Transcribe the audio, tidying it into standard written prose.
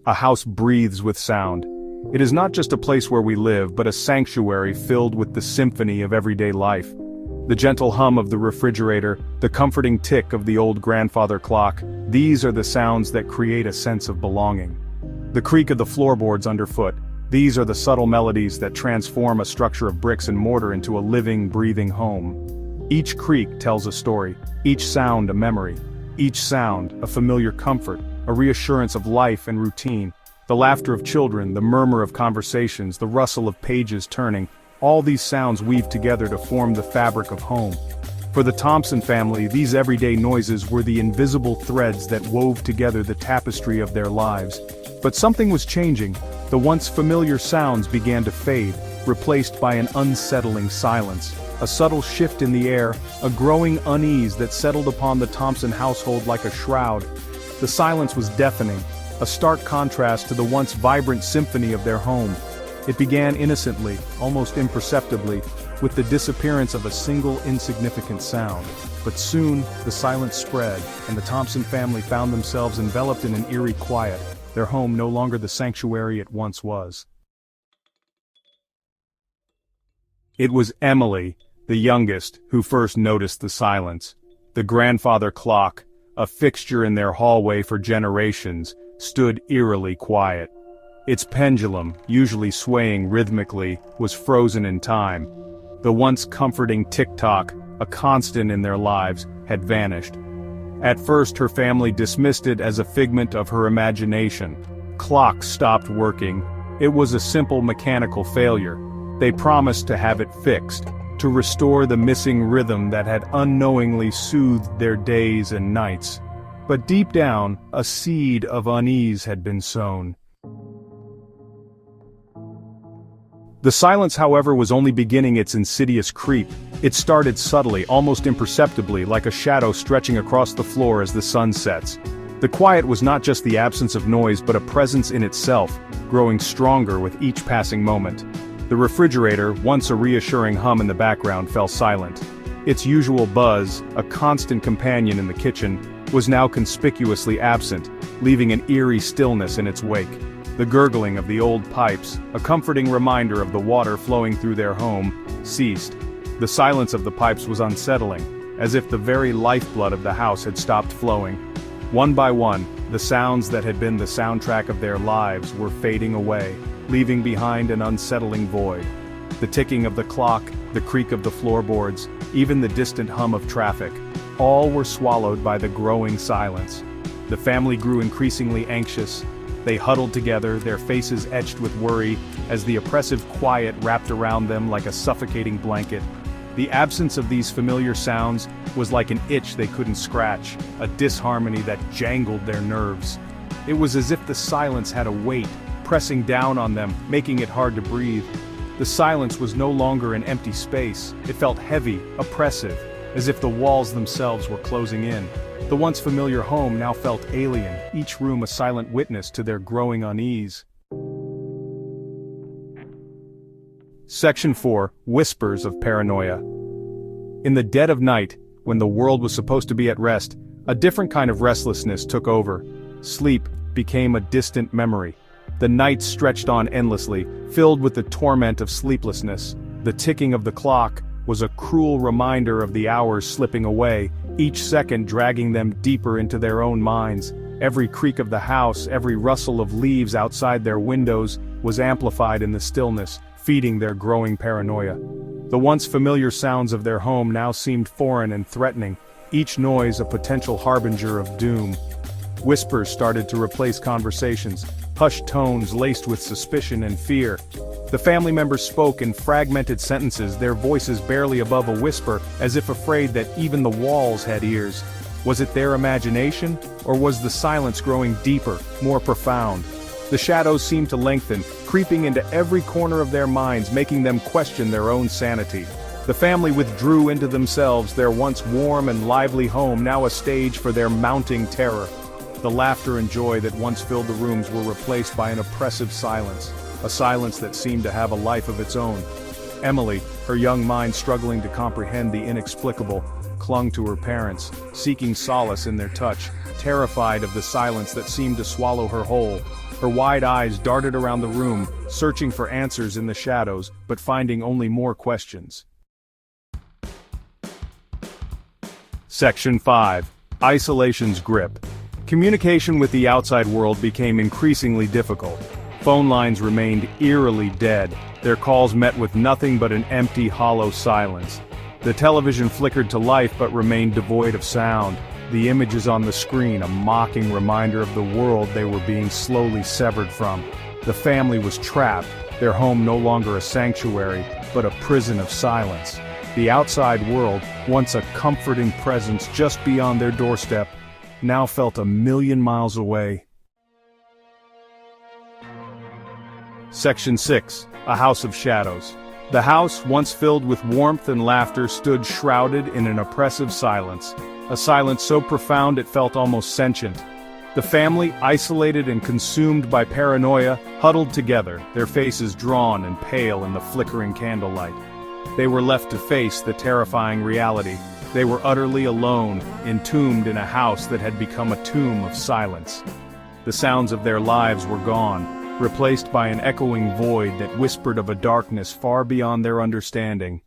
A house breathes with sound. It is not just a place where we live, but a sanctuary filled with the symphony of everyday life. The gentle hum of the refrigerator, the comforting tick of the old grandfather clock, these are the sounds that create a sense of belonging. The creak of the floorboards underfoot, these are the subtle melodies that transform a structure of bricks and mortar into a living, breathing home. Each creak tells a story, each sound a memory, each sound a familiar comfort, a reassurance of life and routine. The laughter of children, the murmur of conversations, the rustle of pages turning, all these sounds weave together to form the fabric of home. For the Thompson family, these everyday noises were the invisible threads that wove together the tapestry of their lives. But something was changing. The once familiar sounds began to fade, replaced by an unsettling silence. A subtle shift in the air, a growing unease that settled upon the Thompson household like a shroud. The silence was deafening, a stark contrast to the once vibrant symphony of their home. It began innocently, almost imperceptibly, with the disappearance of a single insignificant sound. But soon, the silence spread, and the Thompson family found themselves enveloped in an eerie quiet, their home no longer the sanctuary it once was. It was Emily, the youngest, who first noticed the silence. The grandfather clock, a fixture in their hallway for generations, stood eerily quiet. Its pendulum, usually swaying rhythmically, was frozen in time. The once comforting tick-tock, a constant in their lives, had vanished. At first her family dismissed it as a figment of her imagination. Clocks stopped working. It was a simple mechanical failure. They promised to have it fixed, to restore the missing rhythm that had unknowingly soothed their days and nights. But deep down, a seed of unease had been sown. The silence, however, was only beginning its insidious creep. It started subtly, almost imperceptibly, like a shadow stretching across the floor as the sun sets. The quiet was not just the absence of noise but a presence in itself, growing stronger with each passing moment. The refrigerator, once a reassuring hum in the background, fell silent. Its usual buzz, a constant companion in the kitchen, was now conspicuously absent, leaving an eerie stillness in its wake. The gurgling of the old pipes, a comforting reminder of the water flowing through their home, ceased. The silence of the pipes was unsettling, as if the very lifeblood of the house had stopped flowing. One by one, the sounds that had been the soundtrack of their lives were fading away, leaving behind an unsettling void. The ticking of the clock, the creak of the floorboards, even the distant hum of traffic, all were swallowed by the growing silence. The family grew increasingly anxious. They huddled together, their faces etched with worry, as the oppressive quiet wrapped around them like a suffocating blanket. The absence of these familiar sounds was like an itch they couldn't scratch, a disharmony that jangled their nerves. It was as if the silence had a weight, pressing down on them, making it hard to breathe. The silence was no longer an empty space. It felt heavy, oppressive, as if the walls themselves were closing in. The once familiar home now felt alien, each room a silent witness to their growing unease. Section 4. Whispers of Paranoia. In the dead of night, when the world was supposed to be at rest, a different kind of restlessness took over. Sleep became a distant memory. The nights stretched on endlessly, filled with the torment of sleeplessness. The ticking of the clock was a cruel reminder of the hours slipping away, each second dragging them deeper into their own minds. Every creak of the house, every rustle of leaves outside their windows, was amplified in the stillness, feeding their growing paranoia. The once familiar sounds of their home now seemed foreign and threatening, each noise a potential harbinger of doom. Whispers started to replace conversations, hushed tones laced with suspicion and fear. The family members spoke in fragmented sentences, their voices barely above a whisper, as if afraid that even the walls had ears. Was it their imagination, or was the silence growing deeper, more profound? The shadows seemed to lengthen, creeping into every corner of their minds, making them question their own sanity. The family withdrew into themselves, their once warm and lively home now a stage for their mounting terror. The laughter and joy that once filled the rooms were replaced by an oppressive silence, a silence that seemed to have a life of its own. Emily, her young mind struggling to comprehend the inexplicable, clung to her parents, seeking solace in their touch, terrified of the silence that seemed to swallow her whole. Her wide eyes darted around the room, searching for answers in the shadows, but finding only more questions. Section 5. Isolation's grip. Communication with the outside world became increasingly difficult. Phone lines remained eerily dead, their calls met with nothing but an empty, hollow silence. The television flickered to life but remained devoid of sound, the images on the screen a mocking reminder of the world they were being slowly severed from. The family was trapped, their home no longer a sanctuary, but a prison of silence. The outside world, once a comforting presence just beyond their doorstep, now felt a million miles away. Section 6. A House of Shadows. The house, once filled with warmth and laughter, stood shrouded in an oppressive silence. A silence so profound it felt almost sentient. The family, isolated and consumed by paranoia, huddled together, their faces drawn and pale in the flickering candlelight. They were left to face the terrifying reality. They were utterly alone, entombed in a house that had become a tomb of silence. The sounds of their lives were gone, replaced by an echoing void that whispered of a darkness far beyond their understanding.